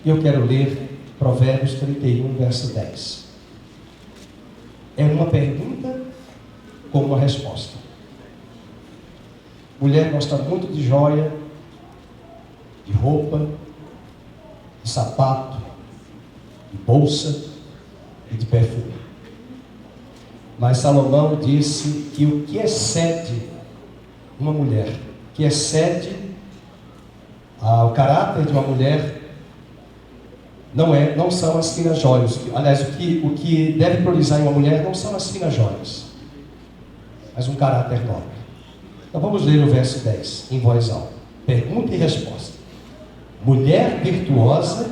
E eu quero ler Provérbios 31, verso 10. É uma pergunta com uma resposta. Mulher gosta muito de joia, de roupa, de sapato, de bolsa e de perfume. Mas Salomão disse que o que excede uma mulher, que excede o caráter de uma mulher, não são as finas joias. Aliás, o que deve priorizar em uma mulher não são as finas joias, mas um caráter nobre. Então vamos ler o verso 10 em voz alta. Pergunta e resposta. Mulher virtuosa,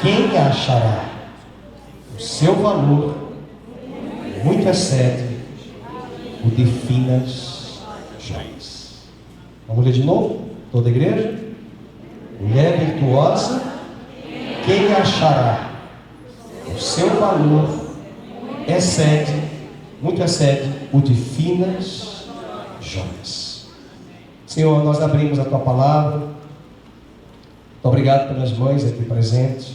quem a achará? O seu valor muito excede o de finas joias. Vamos ler de novo? Toda a igreja? Mulher virtuosa, quem achará? O seu valor muito excede o de finas joias. Senhor, nós abrimos a Tua palavra. Muito obrigado pelas mães aqui presentes,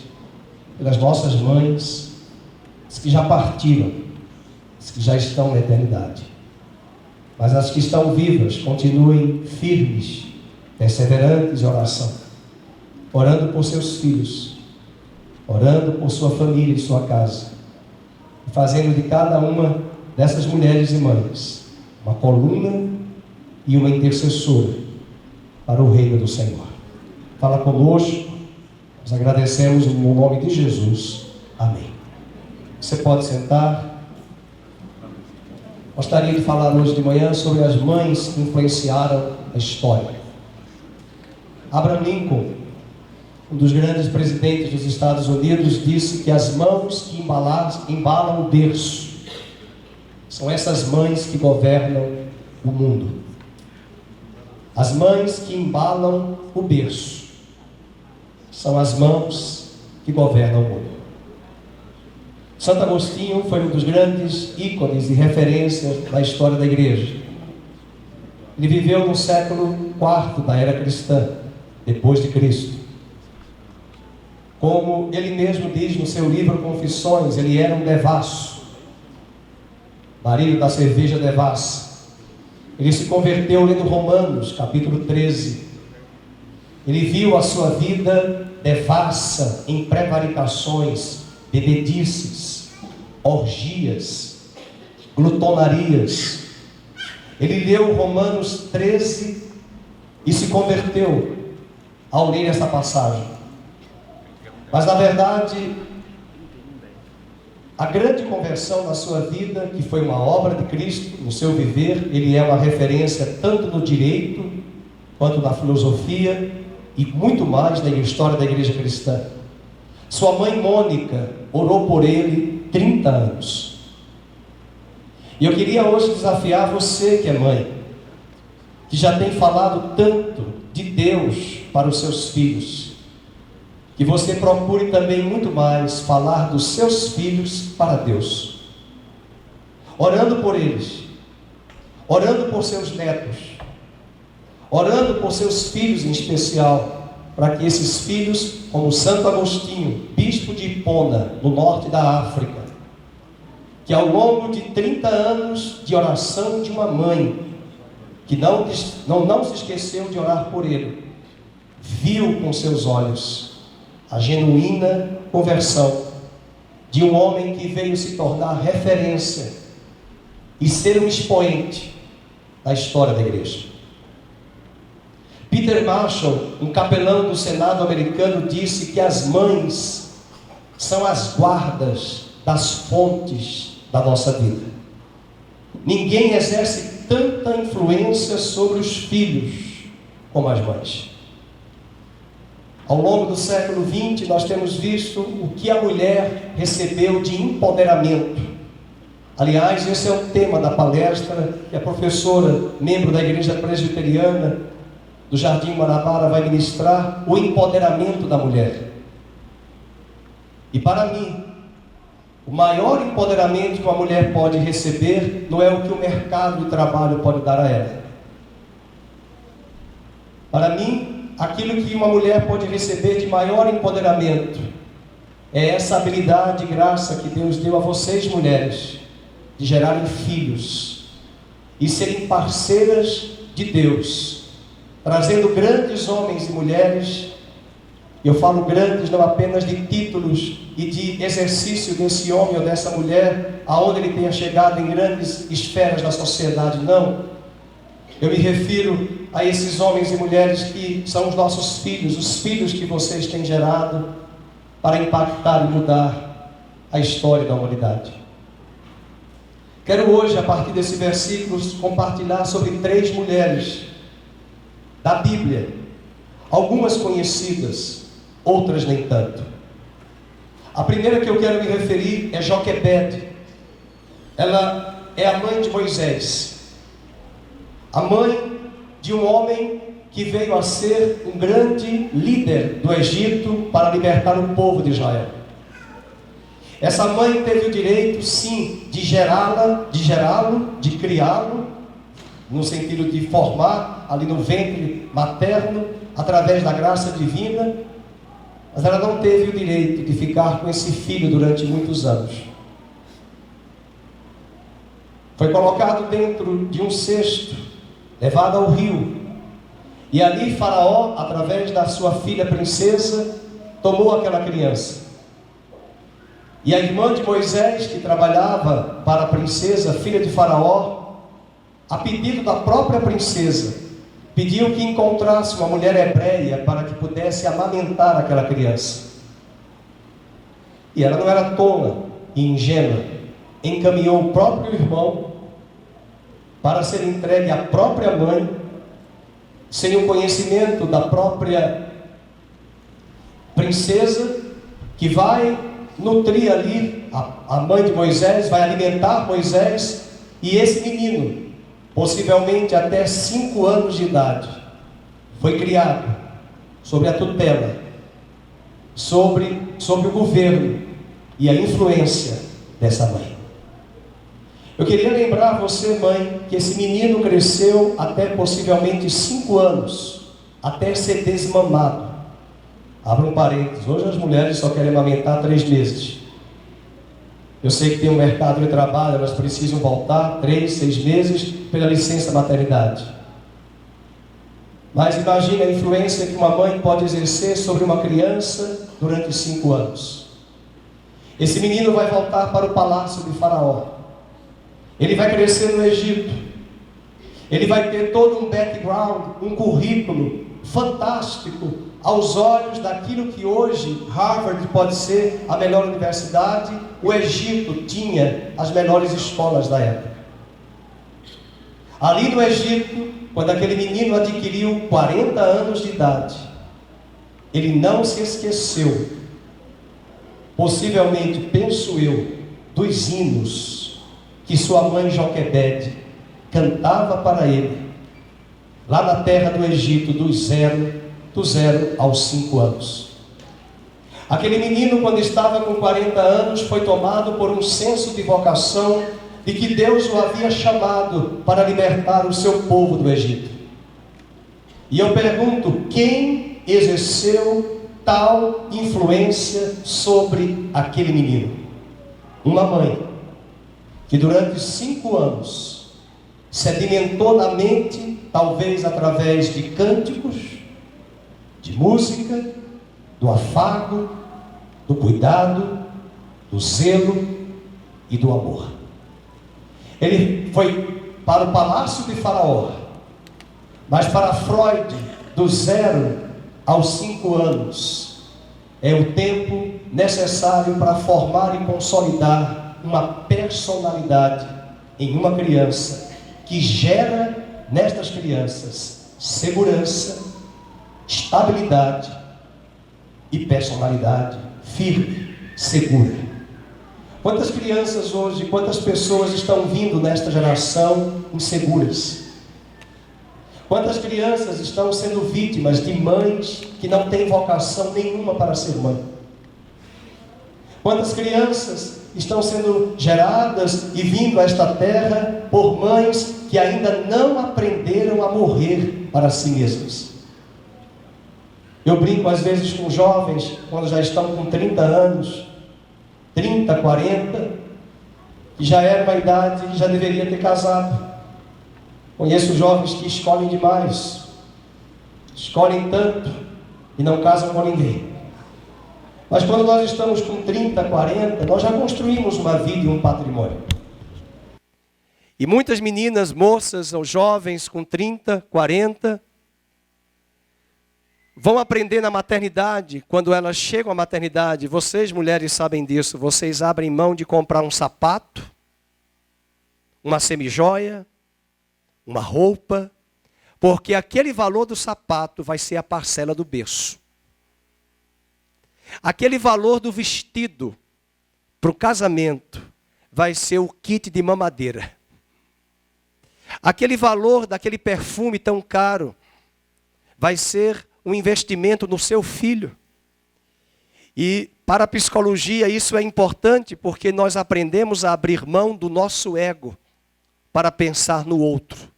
pelas nossas mães, as que já partiram, as que já estão na eternidade. Mas as que estão vivas, continuem firmes, perseverantes em oração, orando por seus filhos, orando por sua família e sua casa, e fazendo de cada uma dessas mulheres e mães uma coluna e uma intercessora para o reino do Senhor. Fala conosco, nós agradecemos no nome de Jesus. Amém. Você pode sentar. Gostaria de falar hoje de manhã sobre as mães que influenciaram a história. Abraham Lincoln, um dos grandes presidentes dos Estados Unidos, disse que as mãos que embalam o berço são essas mães que governam o mundo. As mães que embalam o berço são as mãos que governam o mundo. Santo Agostinho foi um dos grandes ícones e referências da história da igreja. Ele viveu no século IV da era cristã, depois de Cristo. Como ele mesmo diz no seu livro Confissões, ele era um devasso, marido da cerveja devassa. Ele se converteu lendo Romanos, capítulo 13. Ele viu a sua vida devassa em prevaricações, bebedices, orgias, glutonarias. Ele leu Romanos 13 e se converteu ao ler essa passagem. Mas na verdade, a grande conversão na sua vida, que foi uma obra de Cristo no seu viver, ele é uma referência tanto no direito, quanto na filosofia e muito mais na história da igreja cristã. Sua mãe Mônica orou por ele 30 anos. E eu queria hoje desafiar você que é mãe, que já tem falado tanto de Deus para os seus filhos, que você procure também muito mais falar dos seus filhos para Deus, orando por eles, orando por seus netos, orando por seus filhos em especial, para que esses filhos, como Santo Agostinho, bispo de Hipona, no norte da África, que ao longo de 30 anos de oração de uma mãe, que não se esqueceu de orar por ele, viu com seus olhos a genuína conversão de um homem que veio se tornar referência e ser um expoente da história da igreja. Peter Marshall, um capelão do Senado americano, disse que as mães são as guardas das fontes da nossa vida. Ninguém exerce tanta influência sobre os filhos como as mães. Ao longo do século XX, nós temos visto o que a mulher recebeu de empoderamento. Aliás, esse é o tema da palestra que a professora, membro da Igreja Presbiteriana do Jardim Guanabara, vai ministrar: o empoderamento da mulher. E para mim, o maior empoderamento que uma mulher pode receber não é o que o mercado de trabalho pode dar a ela. Para mim, aquilo que uma mulher pode receber de maior empoderamento é essa habilidade e graça que Deus deu a vocês, mulheres, de gerarem filhos e serem parceiras de Deus, trazendo grandes homens e mulheres. Eu falo grandes não apenas de títulos e de exercício desse homem ou dessa mulher, aonde ele tenha chegado em grandes esferas da sociedade, não. Eu me refiro a esses homens e mulheres que são os nossos filhos, os filhos que vocês têm gerado para impactar e mudar a história da humanidade. Quero hoje, a partir desse versículo, compartilhar sobre 3 mulheres da Bíblia, algumas conhecidas, outras nem tanto. A primeira que eu quero me referir é Joquebede. Ela é a mãe de Moisés, a mãe de um homem que veio a ser um grande líder do Egito para libertar o povo de Israel. Essa mãe teve o direito, sim, de gerá-lo, de criá-lo, no sentido de formar ali no ventre materno, através da graça divina, mas ela não teve o direito de ficar com esse filho durante muitos anos. Foi colocado dentro de um cesto, levado ao rio, e ali Faraó, através da sua filha princesa, tomou aquela criança. E a irmã de Moisés, que trabalhava para a princesa, filha de Faraó, a pedido da própria princesa, pediu que encontrasse uma mulher hebreia para que pudesse amamentar aquela criança. E ela não era tola e ingênua, encaminhou o próprio irmão para ser entregue à própria mãe, sem o conhecimento da própria princesa, que vai nutrir ali a mãe de Moisés, vai alimentar Moisés, e esse menino, possivelmente até 5 anos de idade, foi criado sob a tutela, sobre o governo e a influência dessa mãe. Eu queria lembrar você, mãe, que esse menino cresceu até possivelmente 5 anos, até ser desmamado. Abra um parênteses, hoje as mulheres só querem amamentar 3 meses. Eu sei que tem um mercado de trabalho, elas precisam voltar 3, 6 meses pela licença maternidade. Mas imagine a influência que uma mãe pode exercer sobre uma criança durante 5 anos. Esse menino vai voltar para o palácio de Faraó. Ele vai crescer no Egito. Ele vai ter todo um background, um currículo fantástico, aos olhos daquilo que hoje Harvard pode ser a melhor universidade. O Egito tinha as melhores escolas da época. Ali no Egito, quando aquele menino adquiriu 40 anos de idade, ele não se esqueceu, possivelmente, penso eu, dos hinos que sua mãe Joquebede cantava para ele, lá na terra do Egito, do 0 aos 5 anos. Aquele menino, quando estava com 40 anos, foi tomado por um senso de vocação, de que Deus o havia chamado para libertar o seu povo do Egito. E eu pergunto, quem exerceu tal influência sobre aquele menino? Uma mãe, que durante 5 anos sedimentou na mente, talvez através de cânticos, de música, do afago, do cuidado, do zelo e do amor. Ele foi para o palácio de Faraó, mas para Freud, do 0 aos 5 anos, é o tempo necessário para formar e consolidar uma personalidade em uma criança, que gera nestas crianças segurança, estabilidade e personalidade firme, segura. Quantas crianças hoje, quantas pessoas estão vindo nesta geração inseguras? Quantas crianças estão sendo vítimas de mães que não têm vocação nenhuma para ser mãe? Quantas crianças estão sendo geradas e vindo a esta terra por mães que ainda não aprenderam a morrer para si mesmas? Eu brinco às vezes com jovens, quando já estão com 30 anos, 30, 40, que já era uma idade que já deveria ter casado. Conheço jovens que escolhem demais, escolhem tanto e não casam com ninguém. Mas quando nós estamos com 30, 40, nós já construímos uma vida e um patrimônio. E muitas meninas, moças ou jovens com 30, 40, vão aprender na maternidade. Quando elas chegam à maternidade, vocês mulheres sabem disso, vocês abrem mão de comprar um sapato, uma semijoia, uma roupa, porque aquele valor do sapato vai ser a parcela do berço. Aquele valor do vestido para o casamento vai ser o kit de mamadeira. Aquele valor daquele perfume tão caro vai ser um investimento no seu filho. E para a psicologia isso é importante porque nós aprendemos a abrir mão do nosso ego para pensar no outro.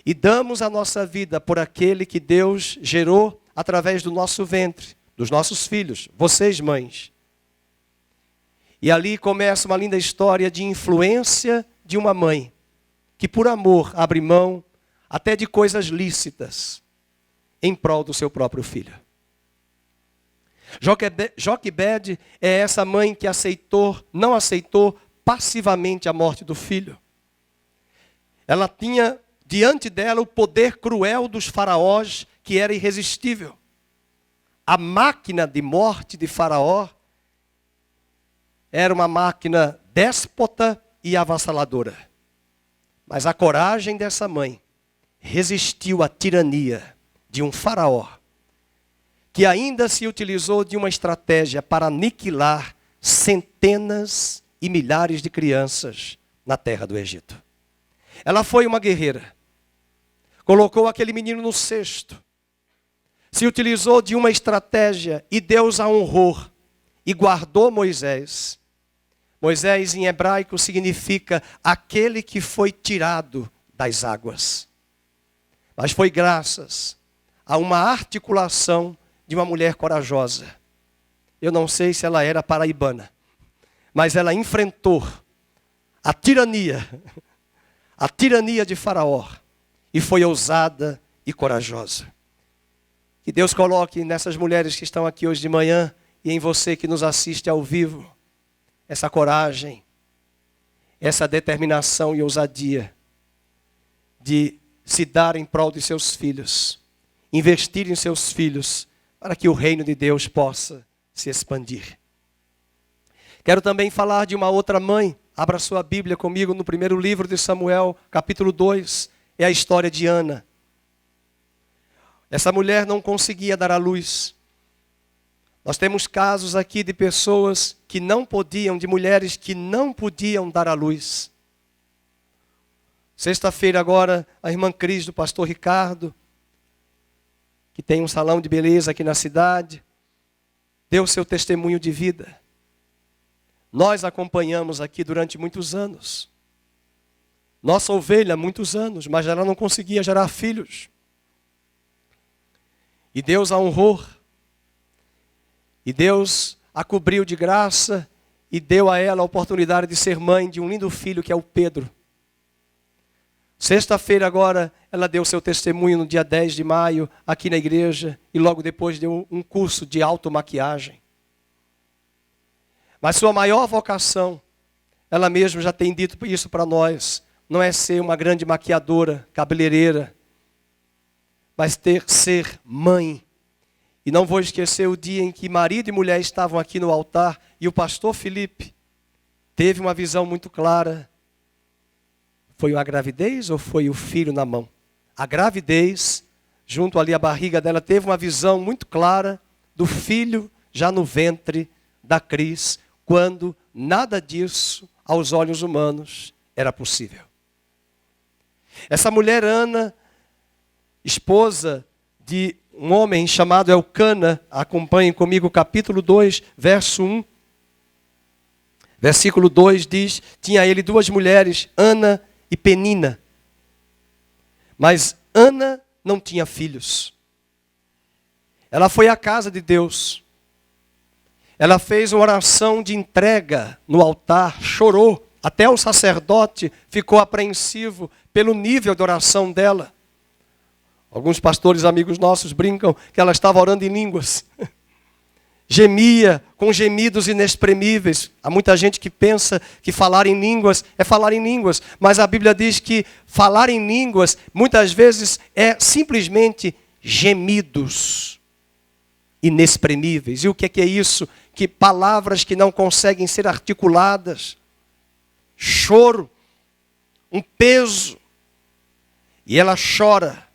E damos a nossa vida por aquele que Deus gerou através do nosso ventre, dos nossos filhos, vocês mães. E ali começa uma linda história de influência de uma mãe, que por amor abre mão até de coisas lícitas, em prol do seu próprio filho. Joquebede é essa mãe que não aceitou passivamente a morte do filho. Ela tinha diante dela o poder cruel dos faraós, que era irresistível. A máquina de morte de Faraó era uma máquina déspota e avassaladora. Mas a coragem dessa mãe resistiu à tirania de um faraó, que ainda se utilizou de uma estratégia para aniquilar centenas e milhares de crianças na terra do Egito. Ela foi uma guerreira, colocou aquele menino no cesto, se utilizou de uma estratégia e Deus a honrou e guardou Moisés. Moisés em hebraico significa aquele que foi tirado das águas. Mas foi graças a uma articulação de uma mulher corajosa. Eu não sei se ela era paraibana, mas ela enfrentou a tirania de Faraó e foi ousada e corajosa. Que Deus coloque nessas mulheres que estão aqui hoje de manhã e em você que nos assiste ao vivo, essa coragem, essa determinação e ousadia de se dar em prol de seus filhos, investir em seus filhos, para que o reino de Deus possa se expandir. Quero também falar de uma outra mãe. Abra sua Bíblia comigo no primeiro livro de Samuel, capítulo 2, é a história de Ana. Essa mulher não conseguia dar à luz. Nós temos casos aqui de pessoas que não podiam, de mulheres que não podiam dar à luz. Sexta-feira agora, a irmã Cris do pastor Ricardo, que tem um salão de beleza aqui na cidade, deu seu testemunho de vida. Nós acompanhamos aqui durante muitos anos. Nossa ovelha há muitos anos, mas ela não conseguia gerar filhos. E Deus a honrou. E Deus a cobriu de graça e deu a ela a oportunidade de ser mãe de um lindo filho que é o Pedro. Sexta-feira agora, ela deu seu testemunho no dia 10 de maio, aqui na igreja, e logo depois deu um curso de automaquiagem. Mas sua maior vocação, ela mesma já tem dito isso para nós, não é ser uma grande maquiadora, cabeleireira, mas ser mãe. E não vou esquecer o dia em que marido e mulher estavam aqui no altar e o pastor Felipe teve uma visão muito clara. Foi a gravidez ou foi o filho na mão? A gravidez, junto ali à barriga dela, teve uma visão muito clara do filho já no ventre da Cris, quando nada disso, aos olhos humanos, era possível. Essa mulher Ana, esposa de um homem chamado Elcana, acompanhem comigo o capítulo 2, verso 1. Versículo 2 diz, tinha ele duas mulheres, Ana e Penina. Mas Ana não tinha filhos. Ela foi à casa de Deus. Ela fez uma oração de entrega no altar, chorou. Até o sacerdote ficou apreensivo pelo nível de oração dela. Alguns pastores amigos nossos brincam que ela estava orando em línguas. Gemia com gemidos inexprimíveis. Há muita gente que pensa que falar em línguas é falar em línguas. Mas a Bíblia diz que falar em línguas muitas vezes é simplesmente gemidos inexprimíveis. E o que é isso? Que palavras que não conseguem ser articuladas. Choro, um peso. E ela chora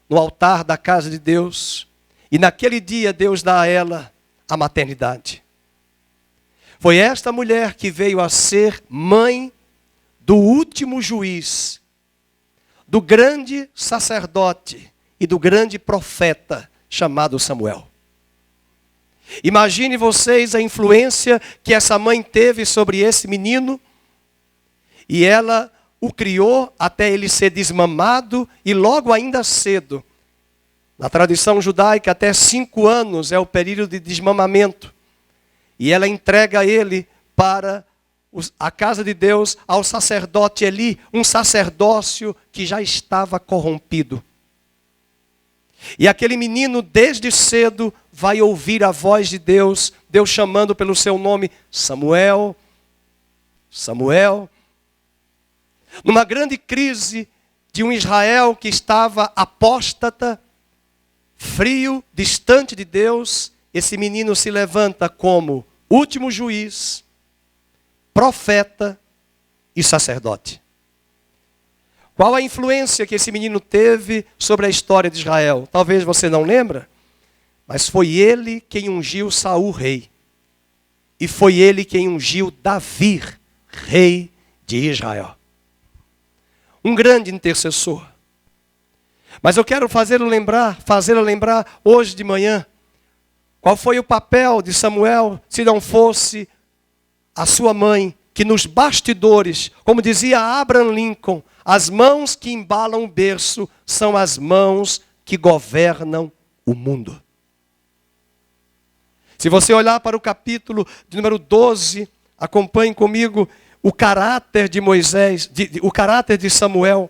no altar da casa de Deus. E naquele dia Deus dá a ela a maternidade. Foi esta mulher que veio a ser mãe do último juiz, do grande sacerdote e do grande profeta chamado Samuel. Imagine vocês a influência que essa mãe teve sobre esse menino. E ela o criou até ele ser desmamado e logo ainda cedo. Na tradição judaica, até 5 anos é o período de desmamamento. E ela entrega ele para a casa de Deus, ao sacerdote Eli, um sacerdócio que já estava corrompido. E aquele menino, desde cedo, vai ouvir a voz de Deus, Deus chamando pelo seu nome, Samuel, Samuel. Numa grande crise de um Israel que estava apóstata, frio, distante de Deus, esse menino se levanta como último juiz, profeta e sacerdote. Qual a influência que esse menino teve sobre a história de Israel? Talvez você não lembre, mas foi ele quem ungiu Saul rei. E foi ele quem ungiu Davi, rei de Israel. Um grande intercessor. Mas eu quero fazê-lo lembrar hoje de manhã, qual foi o papel de Samuel, se não fosse a sua mãe, que nos bastidores, como dizia Abraham Lincoln, as mãos que embalam o berço são as mãos que governam o mundo. Se você olhar para o capítulo de número 12, acompanhe comigo o caráter de Moisés, o caráter de Samuel.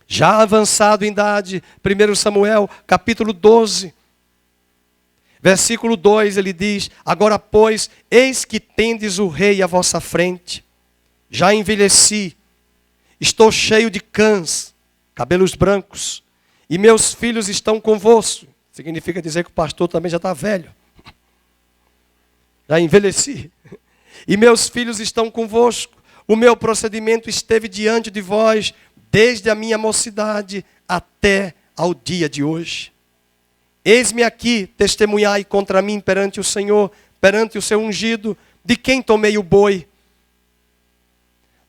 Já avançado em idade, 1 Samuel, capítulo 12, versículo 2, ele diz: agora, pois, eis que tendes o rei à vossa frente. Já envelheci, estou cheio de cãs, cabelos brancos, e meus filhos estão convosco. Significa dizer que o pastor também já está velho. Já envelheci. E meus filhos estão convosco. O meu procedimento esteve diante de vós, desde a minha mocidade até ao dia de hoje. Eis-me aqui, testemunhai contra mim perante o Senhor, perante o seu ungido, de quem tomei o boi.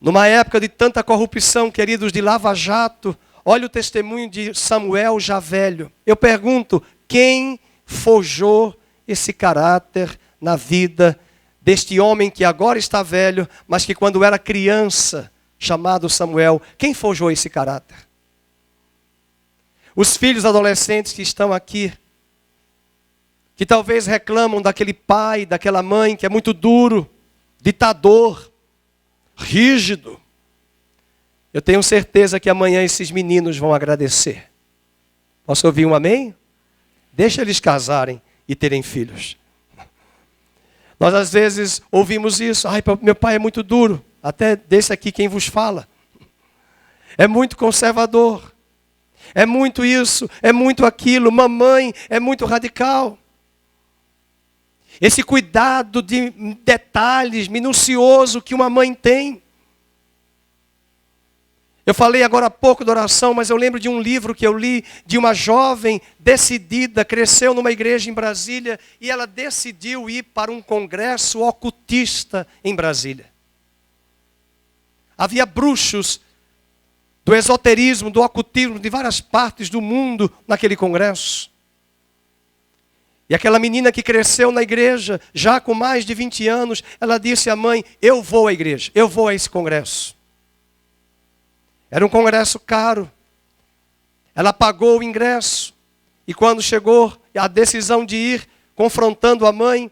Numa época de tanta corrupção, queridos, de lava-jato, olha o testemunho de Samuel já velho. Eu pergunto, quem forjou esse caráter na vida deste homem que agora está velho, mas que quando era criança, chamado Samuel, quem forjou esse caráter? Os filhos adolescentes que estão aqui, que talvez reclamam daquele pai, daquela mãe que é muito duro, ditador, rígido. Eu tenho certeza que amanhã esses meninos vão agradecer. Posso ouvir um amém? Deixa eles casarem e terem filhos. Nós às vezes ouvimos isso. Ai, meu pai é muito duro. Até desse aqui quem vos fala. É muito conservador. É muito isso, é muito aquilo. Mamãe é muito radical. Esse cuidado de detalhes minucioso que uma mãe tem. Eu falei agora há pouco da oração, mas eu lembro de um livro que eu li de uma jovem decidida, cresceu numa igreja em Brasília e ela decidiu ir para um congresso ocultista em Brasília. Havia bruxos do esoterismo, do ocultismo de várias partes do mundo naquele congresso. E aquela menina que cresceu na igreja, já com mais de 20 anos, ela disse à mãe, eu vou à igreja, eu vou a esse congresso. Era um congresso caro. Ela pagou o ingresso. E quando chegou a decisão de ir, confrontando a mãe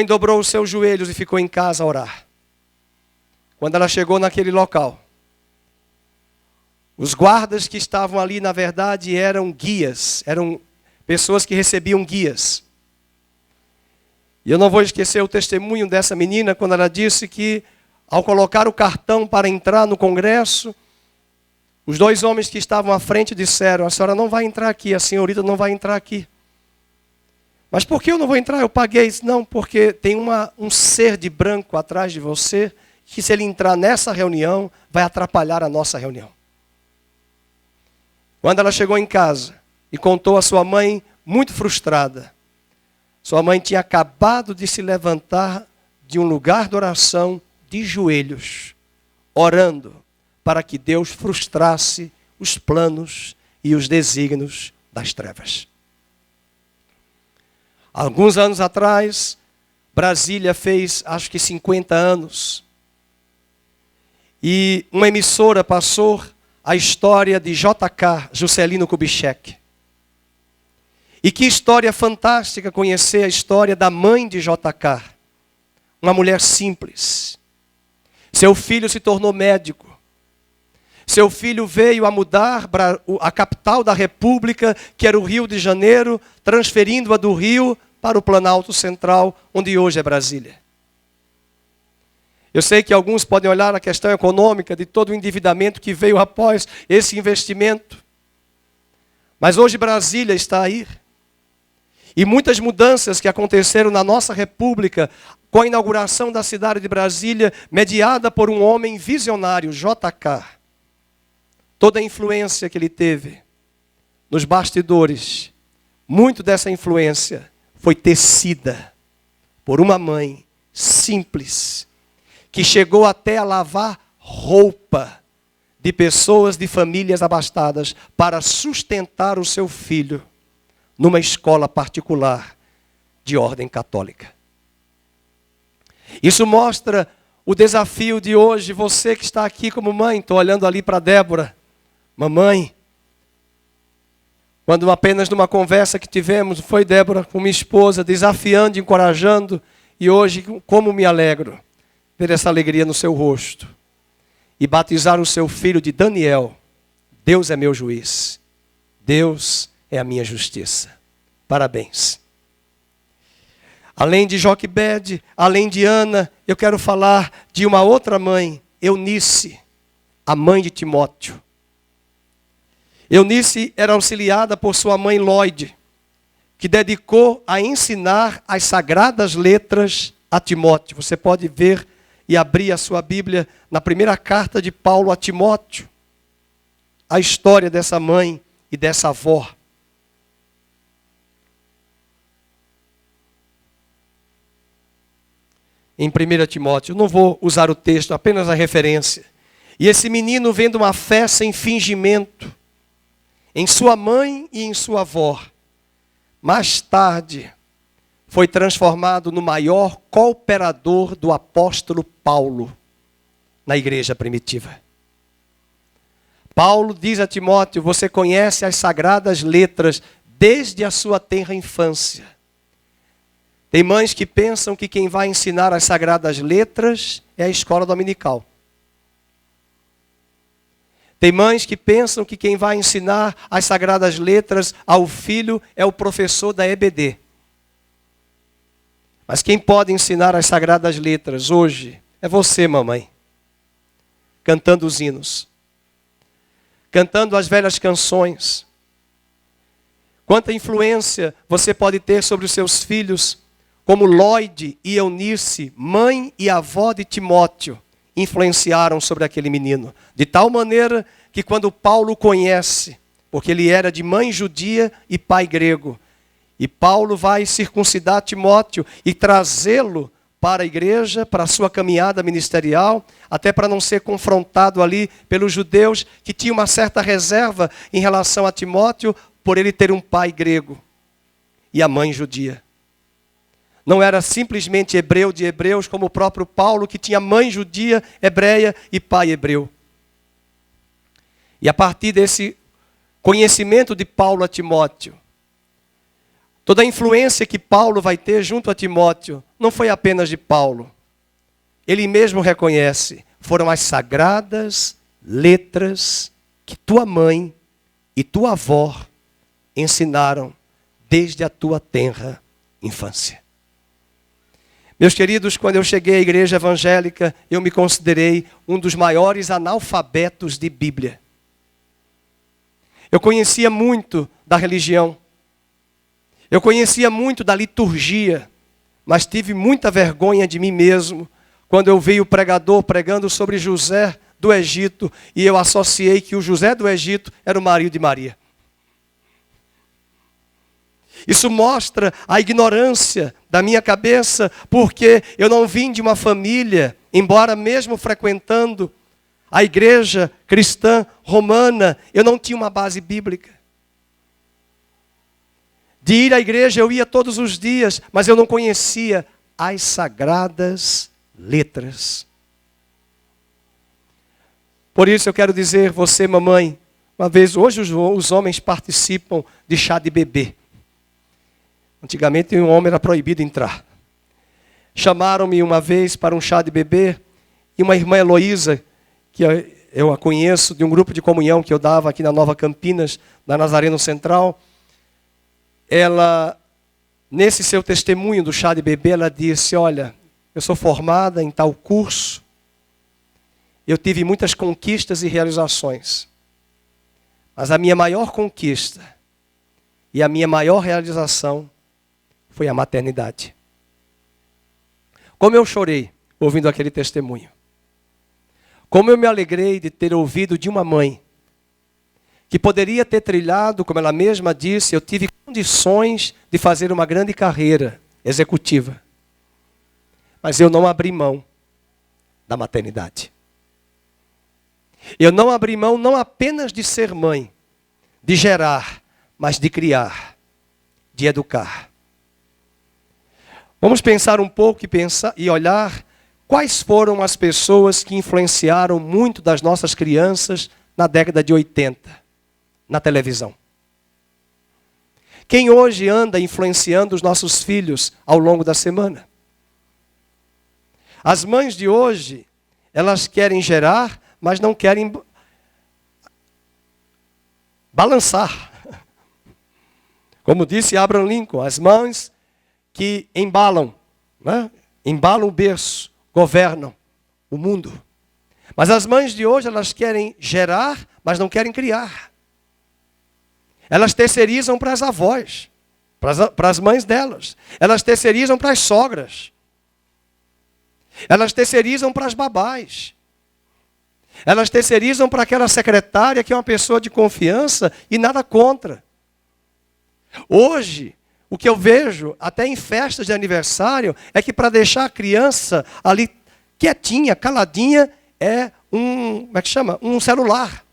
dobrou os seus joelhos e ficou em casa a orar. Quando ela chegou naquele local, os guardas que estavam ali, na verdade, eram guias, eram pessoas que recebiam guias. E eu não vou esquecer o testemunho dessa menina, quando ela disse que, ao colocar o cartão para entrar no congresso, os 2 homens que estavam à frente disseram: a senhora não vai entrar aqui, a senhorita não vai entrar aqui. Mas por que eu não vou entrar? Eu paguei. Não, porque tem um ser de branco atrás de você, que se ele entrar nessa reunião, vai atrapalhar a nossa reunião. Quando ela chegou em casa e contou à sua mãe, muito frustrada, sua mãe tinha acabado de se levantar de um lugar de oração, de joelhos, orando para que Deus frustrasse os planos e os desígnios das trevas. Alguns anos atrás, Brasília fez, acho que 50 anos. E uma emissora passou a história de J.K., Juscelino Kubitschek. E que história fantástica conhecer a história da mãe de J.K., uma mulher simples. Seu filho se tornou médico. Seu filho veio a mudar para a capital da República, que era o Rio de Janeiro, transferindo-a do Rio para o Planalto Central, onde hoje é Brasília. Eu sei que alguns podem olhar a questão econômica de todo o endividamento que veio após esse investimento. Mas hoje Brasília está aí. E muitas mudanças que aconteceram na nossa República, com a inauguração da cidade de Brasília, mediada por um homem visionário, J.K., toda a influência que ele teve nos bastidores, muito dessa influência foi tecida por uma mãe simples, que chegou até a lavar roupa de pessoas de famílias abastadas para sustentar o seu filho numa escola particular de ordem católica. Isso mostra o desafio de hoje. Você que está aqui como mãe, estou olhando ali para Débora. Mamãe, quando apenas numa conversa que tivemos, foi Débora com minha esposa, desafiando, encorajando, e hoje como me alegro ver essa alegria no seu rosto. E batizar o seu filho de Daniel. Deus é meu juiz. Deus é a minha justiça. Parabéns. Além de Joquebede, além de Ana, eu quero falar de uma outra mãe, Eunice, a mãe de Timóteo. Eunice era auxiliada por sua mãe Lloyd, que dedicou a ensinar as sagradas letras a Timóteo. Você pode ver e abrir a sua Bíblia na primeira carta de Paulo a Timóteo. A história dessa mãe e dessa avó. Em 1 Timóteo, eu não vou usar o texto, apenas a referência. E esse menino, vendo uma fé sem fingimento, em sua mãe e em sua avó, mais tarde foi transformado no maior cooperador do apóstolo Paulo na igreja primitiva. Paulo diz a Timóteo: você conhece as sagradas letras desde a sua tenra infância. Tem mães que pensam que quem vai ensinar as sagradas letras é a escola dominical. Tem mães que pensam que quem vai ensinar as sagradas letras ao filho é o professor da EBD. Mas quem pode ensinar as sagradas letras hoje é você, mamãe. Cantando os hinos. Cantando as velhas canções. Quanta influência você pode ter sobre os seus filhos, como Lloyd e Eunice, mãe e avó de Timóteo, influenciaram sobre aquele menino. De tal maneira que quando Paulo o conhece, porque ele era de mãe judia e pai grego, e Paulo vai circuncidar Timóteo e trazê-lo para a igreja, para a sua caminhada ministerial, até para não ser confrontado ali pelos judeus que tinham uma certa reserva em relação a Timóteo, por ele ter um pai grego e a mãe judia. Não era simplesmente hebreu de hebreus, como o próprio Paulo, que tinha mãe judia, hebreia e pai hebreu. E a partir conhecimento de Paulo a Timóteo, toda a influência que Paulo vai ter junto a Timóteo, não foi apenas de Paulo. Ele mesmo reconhece, foram as sagradas letras que tua mãe e tua avó ensinaram desde a tua tenra infância. Meus queridos, quando eu cheguei à igreja evangélica, eu me considerei um dos maiores analfabetos de Bíblia. Eu conhecia muito da religião. Eu conhecia muito da liturgia, mas tive muita vergonha de mim mesmo quando eu vi o pregador pregando sobre José do Egito e eu associei que o José do Egito era o marido de Maria. Isso mostra a ignorância da minha cabeça, porque eu não vim de uma família, embora mesmo frequentando a igreja cristã romana, eu não tinha uma base bíblica. De ir à igreja eu ia todos os dias, mas eu não conhecia as sagradas letras. Por isso eu quero dizer, você mamãe, uma vez, hoje os homens participam de chá de bebê. Antigamente um homem era proibido entrar. Chamaram-me uma vez para um chá de bebê, e uma irmã Heloísa, que eu a conheço, de um grupo de comunhão que eu dava aqui na Nova Campinas, na Nazareno Central, ela, nesse seu testemunho do chá de bebê, ela disse, olha, eu sou formada em tal curso, eu tive muitas conquistas e realizações, mas a minha maior conquista e a minha maior realização foi a maternidade. Como eu chorei ouvindo aquele testemunho. Como eu me alegrei de ter ouvido de uma mãe que poderia ter trilhado, como ela mesma disse, eu tive condições de fazer uma grande carreira executiva. Mas eu não abri mão da maternidade. Eu não abri mão não apenas de ser mãe, de gerar, mas de criar, de educar. Vamos pensar um pouco e olhar quais foram as pessoas que influenciaram muito das nossas crianças na década de 80, na televisão. Quem hoje anda influenciando os nossos filhos ao longo da semana? As mães de hoje, elas querem gerar, mas não querem balançar. Como disse Abraham Lincoln, as mães que embalam, né? Embalam o berço, governam o mundo. Mas as mães de hoje, elas querem gerar, mas não querem criar. Elas terceirizam para as avós, para as mães delas. Elas terceirizam para as sogras. Elas terceirizam para as babás. Elas terceirizam para aquela secretária que é uma pessoa de confiança e nada contra. Hoje, o que eu vejo, até em festas de aniversário, é que para deixar a criança ali quietinha, caladinha, é um celular.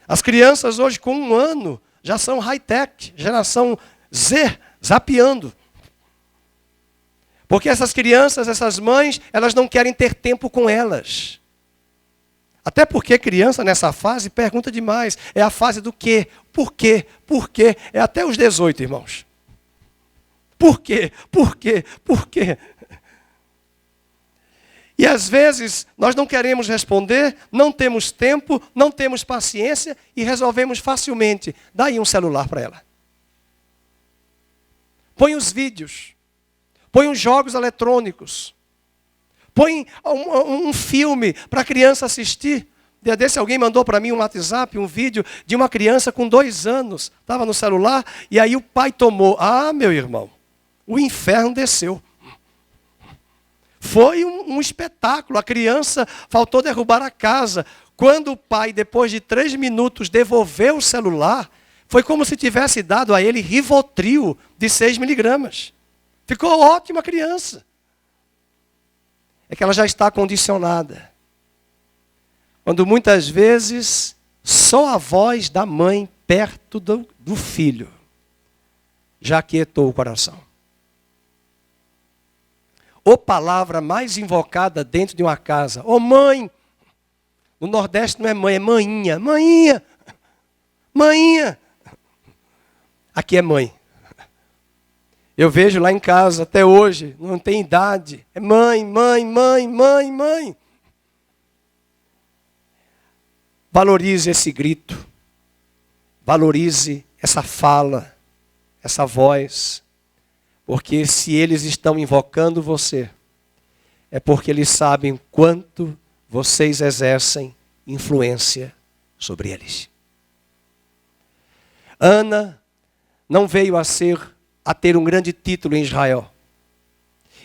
As crianças hoje com 1 ano já são high-tech, geração Z, zapeando. Porque essas crianças, essas mães, elas não querem ter tempo com elas. Até porque criança nessa fase pergunta demais. É a fase do quê? Por quê? Por quê? É até os 18, irmãos. Por quê? Por quê? Por quê? E às vezes nós não queremos responder, não temos tempo, não temos paciência e resolvemos facilmente. Dá aí um celular para ela. Põe os vídeos. Põe os jogos eletrônicos. Põe um filme para a criança assistir. Dia desse alguém mandou para mim um WhatsApp, um vídeo de uma criança com 2 anos. Estava no celular e aí o pai tomou. Ah, meu irmão, o inferno desceu. Foi um espetáculo. A criança faltou derrubar a casa. Quando o pai, depois de 3 minutos, devolveu o celular, foi como se tivesse dado a ele Rivotril de 6 miligramas. Ficou ótima a criança. É que ela já está condicionada. Quando muitas vezes só a voz da mãe perto do filho já aquietou o coração. Ou palavra mais invocada dentro de uma casa. Ô mãe! No Nordeste não é mãe, é maninha. Maninha! Mainha. Aqui é mãe. Eu vejo lá em casa, até hoje, não tem idade. É mãe, mãe, mãe, mãe, mãe. Valorize esse grito. Valorize essa fala, essa voz. Porque se eles estão invocando você, é porque eles sabem quanto vocês exercem influência sobre eles. Ana não veio a ter um grande título em Israel.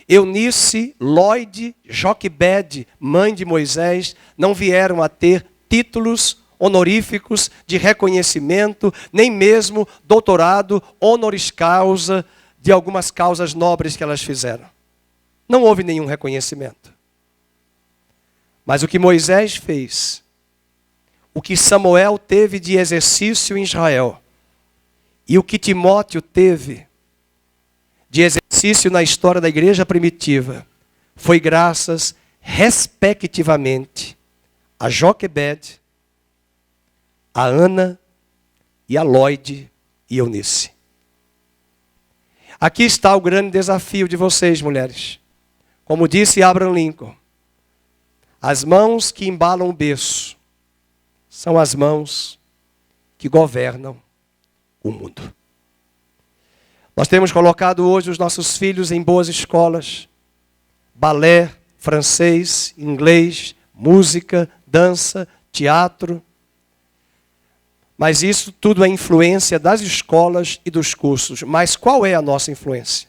Eunice, Lloyd, Joquebede, mãe de Moisés, não vieram a ter títulos honoríficos de reconhecimento, nem mesmo doutorado honoris causa de algumas causas nobres que elas fizeram. Não houve nenhum reconhecimento. Mas o que Moisés fez, o que Samuel teve de exercício em Israel, e o que Timóteo teve de exercício na história da igreja primitiva, foi graças, respectivamente, a Joquebede, a Ana e a Lloyd e Eunice. Aqui está o grande desafio de vocês, mulheres. Como disse Abraham Lincoln, as mãos que embalam o berço são as mãos que governam o mundo. Nós temos colocado hoje os nossos filhos em boas escolas. Balé, francês, inglês, música, dança, teatro. Mas isso tudo é influência das escolas e dos cursos. Mas qual é a nossa influência?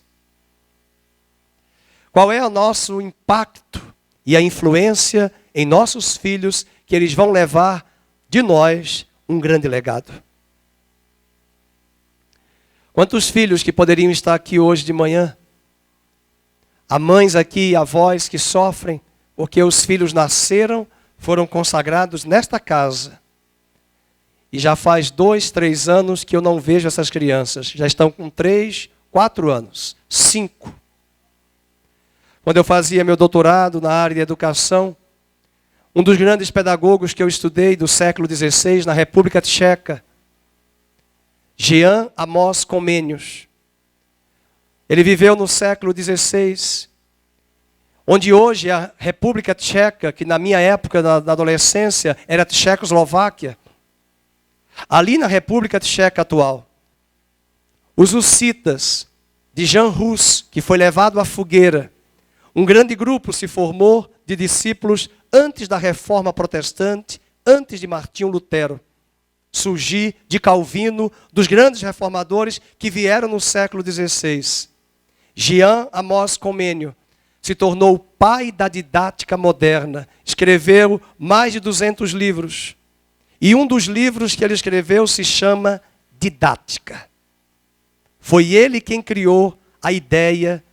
Qual é o nosso impacto e a influência em nossos filhos que eles vão levar de nós um grande legado? Quantos filhos que poderiam estar aqui hoje de manhã? Há mães aqui e avós que sofrem porque os filhos nasceram, foram consagrados nesta casa. E já faz 2, 3 anos que eu não vejo essas crianças. Já estão com 3, 4 anos, 5. Quando eu fazia meu doutorado na área de educação, um dos grandes pedagogos que eu estudei do século XVI na República Tcheca, Jan Amos Comenius. Ele viveu no século XVI, onde hoje a República Tcheca, que na minha época da adolescência era Tchecoslováquia, ali na República Tcheca atual, os hussitas de Jan Hus, que foi levado à fogueira, um grande grupo se formou de discípulos antes da Reforma Protestante, antes de Martinho Lutero surgir, de Calvino, dos grandes reformadores que vieram no século XVI. Jan Amos Comenius se tornou o pai da didática moderna. Escreveu mais de 200 livros. E um dos livros que ele escreveu se chama Didática. Foi ele quem criou a ideia,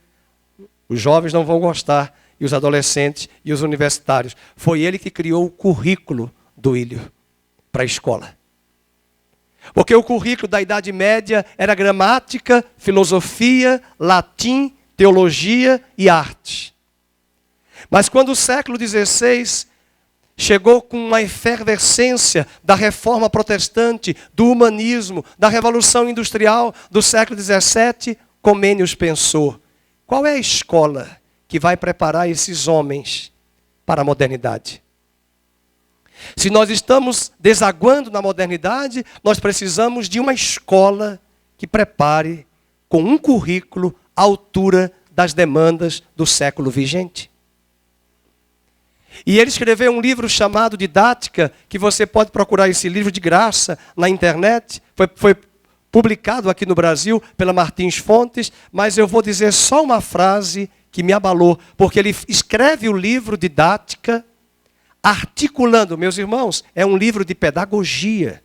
os jovens não vão gostar, e os adolescentes e os universitários. Foi ele que criou o currículo do Ilho para a escola. Porque o currículo da Idade Média era gramática, filosofia, latim, teologia e arte. Mas quando o século XVI chegou com uma efervescência da reforma protestante, do humanismo, da revolução industrial do século XVII, Comenius pensou, qual é a escola que vai preparar esses homens para a modernidade? Se nós estamos desaguando na modernidade, nós precisamos de uma escola que prepare com um currículo à altura das demandas do século vigente. E ele escreveu um livro chamado Didática, que você pode procurar esse livro de graça na internet. Foi publicado aqui no Brasil pela Martins Fontes, mas eu vou dizer só uma frase que me abalou, porque ele escreve o livro Didática, articulando, meus irmãos, é um livro de pedagogia.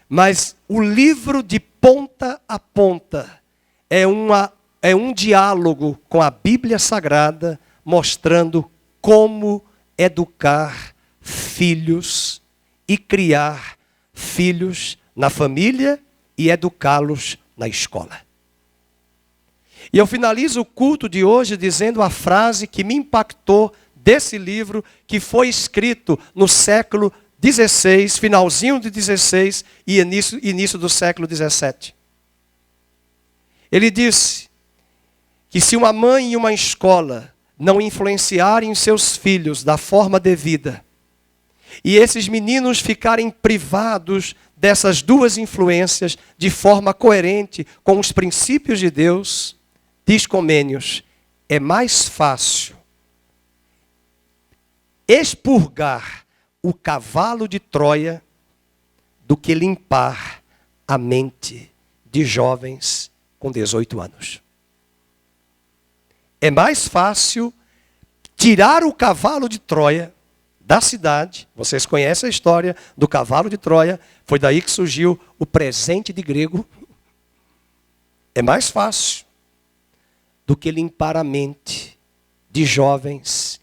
Mas o livro de ponta a ponta é um diálogo com a Bíblia Sagrada, mostrando como educar filhos e criar filhos na família e educá-los na escola. E eu finalizo o culto de hoje dizendo a frase que me impactou desse livro, que foi escrito no século XVI, finalzinho de 16 e início do século 17. Ele disse que se uma mãe e uma escola não influenciarem seus filhos da forma devida, e esses meninos ficarem privados dessas duas influências de forma coerente com os princípios de Deus, diz Comênios, é mais fácil expurgar o cavalo de Troia do que limpar a mente de jovens com 18 anos. É mais fácil tirar o cavalo de Troia da cidade. Vocês conhecem a história do cavalo de Troia. Foi daí que surgiu o presente de grego. É mais fácil do que limpar a mente de jovens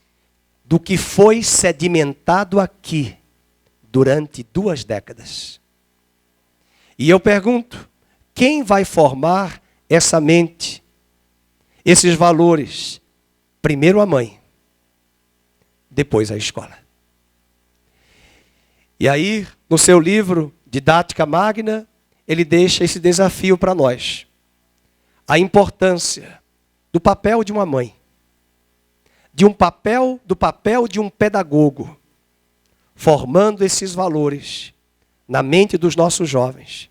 do que foi sedimentado aqui durante 2 décadas. E eu pergunto, quem vai formar essa mente, esses valores? Primeiro a mãe, depois a escola. E aí, no seu livro, Didática Magna, ele deixa esse desafio para nós. A importância do papel de uma mãe, do papel de um pedagogo, formando esses valores na mente dos nossos jovens.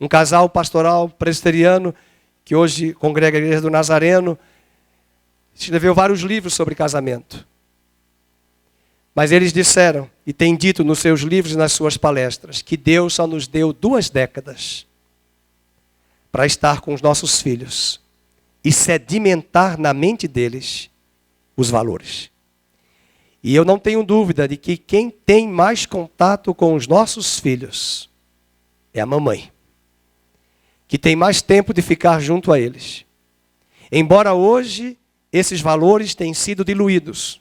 Um casal pastoral presbiteriano, que hoje congrega a Igreja do Nazareno, escreveu vários livros sobre casamento. Mas eles disseram, e têm dito nos seus livros e nas suas palestras, que Deus só nos deu 2 décadas para estar com os nossos filhos e sedimentar na mente deles os valores. E eu não tenho dúvida de que quem tem mais contato com os nossos filhos é a mamãe, que tem mais tempo de ficar junto a eles. Embora hoje esses valores tenham sido diluídos,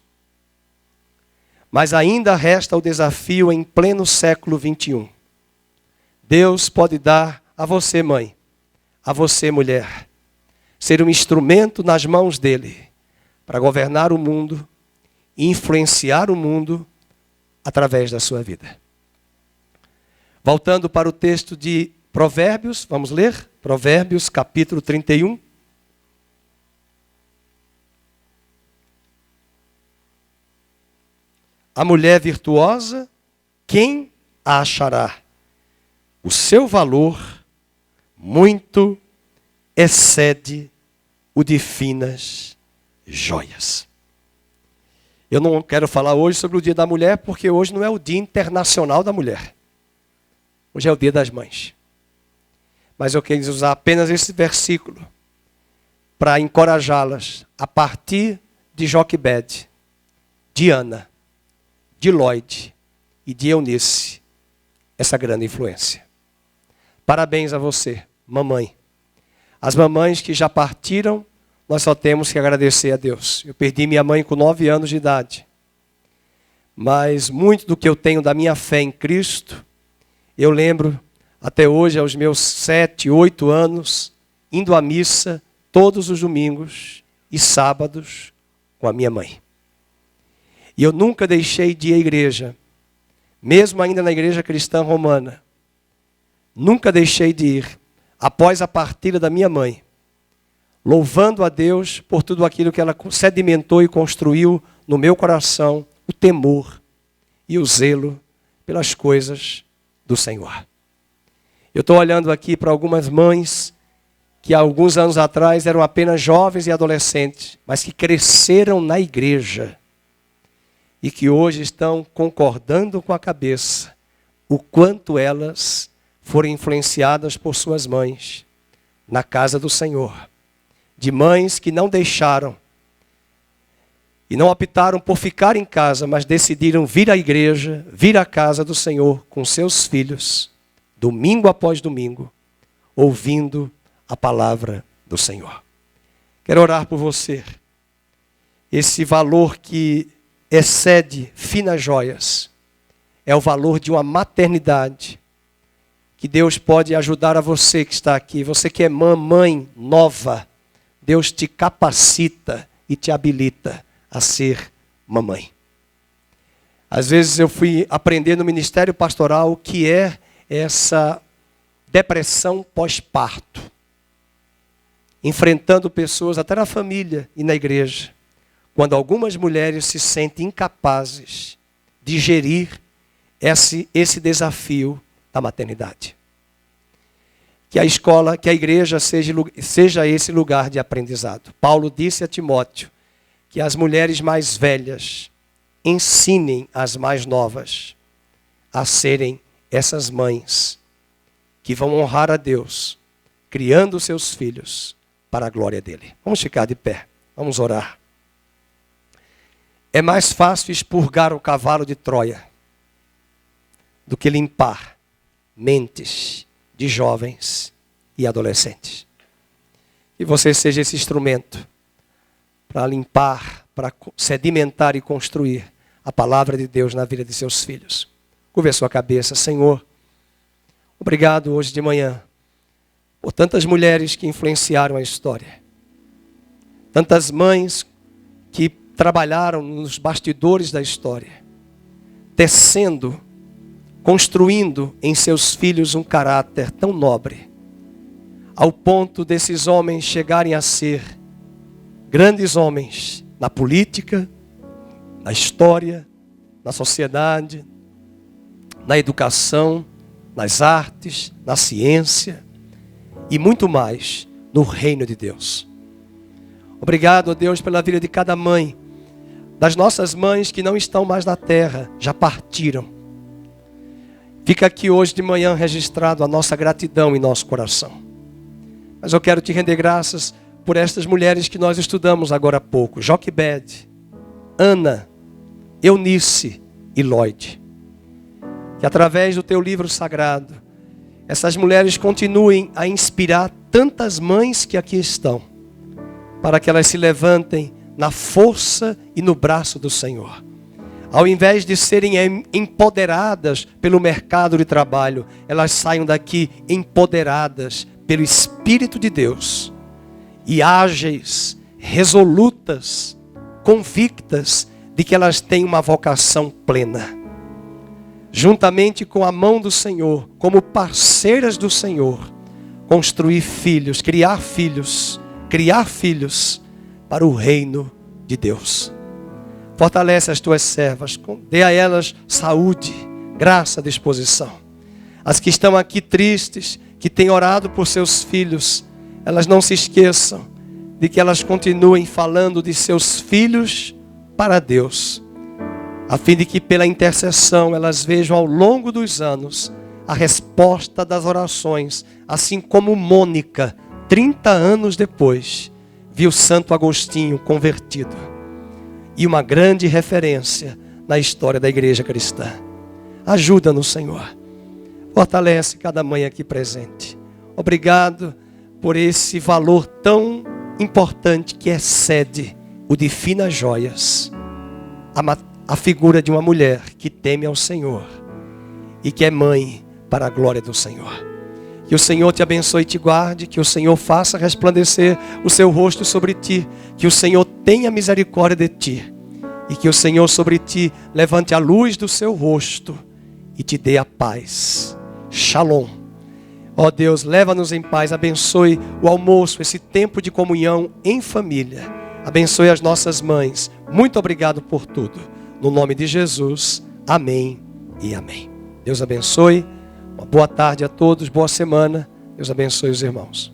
mas ainda resta o desafio em pleno século 21. Deus pode dar a você, mãe, a você, mulher, ser um instrumento nas mãos dele para governar o mundo e influenciar o mundo através da sua vida. Voltando para o texto de Provérbios, vamos ler? Provérbios, capítulo 31. A mulher virtuosa, quem a achará? O seu valor muito excede o de finas joias. Eu não quero falar hoje sobre o Dia da Mulher, porque hoje não é o Dia Internacional da Mulher. Hoje é o Dia das Mães. Mas eu quero usar apenas esse versículo para encorajá-las a partir de Joquebede, de Ana, de Lloyd e de Eunice, essa grande influência. Parabéns a você, mamãe. As mamães que já partiram, nós só temos que agradecer a Deus. Eu perdi minha mãe com 9 anos de idade. Mas muito do que eu tenho da minha fé em Cristo, eu lembro até hoje, aos meus 7, 8 anos, indo à missa todos os domingos e sábados com a minha mãe. E eu nunca deixei de ir à igreja, mesmo ainda na igreja cristã romana. Nunca deixei de ir, após a partida da minha mãe, louvando a Deus por tudo aquilo que ela sedimentou e construiu no meu coração, o temor e o zelo pelas coisas do Senhor. Eu estou olhando aqui para algumas mães que há alguns anos atrás eram apenas jovens e adolescentes, mas que cresceram na igreja e que hoje estão concordando com a cabeça o quanto elas foram influenciadas por suas mães na casa do Senhor. De mães que não deixaram e não optaram por ficar em casa, mas decidiram vir à igreja, vir à casa do Senhor com seus filhos, domingo após domingo, ouvindo a palavra do Senhor. Quero orar por você. Esse valor que excede finas joias é o valor de uma maternidade que Deus pode ajudar a você que está aqui. Você que é mamãe nova, Deus te capacita e te habilita a ser mamãe. Às vezes eu fui aprender no ministério pastoral o que é essa depressão pós-parto. Enfrentando pessoas até na família e na igreja. Quando algumas mulheres se sentem incapazes de gerir esse desafio da maternidade. Que a escola, que a igreja seja esse lugar de aprendizado. Paulo disse a Timóteo que as mulheres mais velhas ensinem as mais novas a serem essas mães que vão honrar a Deus, criando seus filhos para a glória dele. Vamos ficar de pé, vamos orar. É mais fácil expurgar o cavalo de Troia do que limpar mentes de jovens e adolescentes. Que você seja esse instrumento para limpar, para sedimentar e construir a palavra de Deus na vida de seus filhos. Curve a sua cabeça. Senhor, obrigado hoje de manhã por tantas mulheres que influenciaram a história. Tantas mães que trabalharam nos bastidores da história, tecendo, construindo em seus filhos um caráter tão nobre, ao ponto desses homens chegarem a ser grandes homens na política, na história, na sociedade, na educação, nas artes, na ciência e muito mais no reino de Deus. Obrigado, ó Deus, pela vida de cada mãe, das nossas mães que não estão mais na terra, já partiram. Fica aqui hoje de manhã registrado a nossa gratidão em nosso coração. Mas eu quero te render graças por estas mulheres que nós estudamos agora há pouco. Joquebede, Ana, Eunice e Lloyd. Que através do teu livro sagrado, essas mulheres continuem a inspirar tantas mães que aqui estão, para que elas se levantem na força e no braço do Senhor. Ao invés de serem empoderadas pelo mercado de trabalho, elas saiam daqui empoderadas pelo Espírito de Deus. E ágeis, resolutas, convictas de que elas têm uma vocação plena. Juntamente com a mão do Senhor, como parceiras do Senhor, construir filhos, criar filhos para o reino de Deus. Fortalece as tuas servas, dê a elas saúde, graça, disposição. As que estão aqui tristes, que têm orado por seus filhos, elas não se esqueçam de que elas continuem falando de seus filhos para Deus, a fim de que pela intercessão elas vejam ao longo dos anos a resposta das orações, assim como Mônica, 30 anos depois, viu Santo Agostinho convertido. E uma grande referência na história da igreja cristã. Ajuda-nos, Senhor. Fortalece cada mãe aqui presente. Obrigado por esse valor tão importante que excede o de finas joias. A figura de uma mulher que teme ao Senhor e que é mãe para a glória do Senhor. Que o Senhor te abençoe e te guarde, que o Senhor faça resplandecer o seu rosto sobre ti, que o Senhor tenha misericórdia de ti e que o Senhor sobre ti levante a luz do seu rosto e te dê a paz. Shalom. Ó Deus, leva-nos em paz, abençoe o almoço, esse tempo de comunhão em família. Abençoe as nossas mães. Muito obrigado por tudo. No nome de Jesus, amém e amém. Deus abençoe. Uma boa tarde a todos, boa semana. Deus abençoe os irmãos.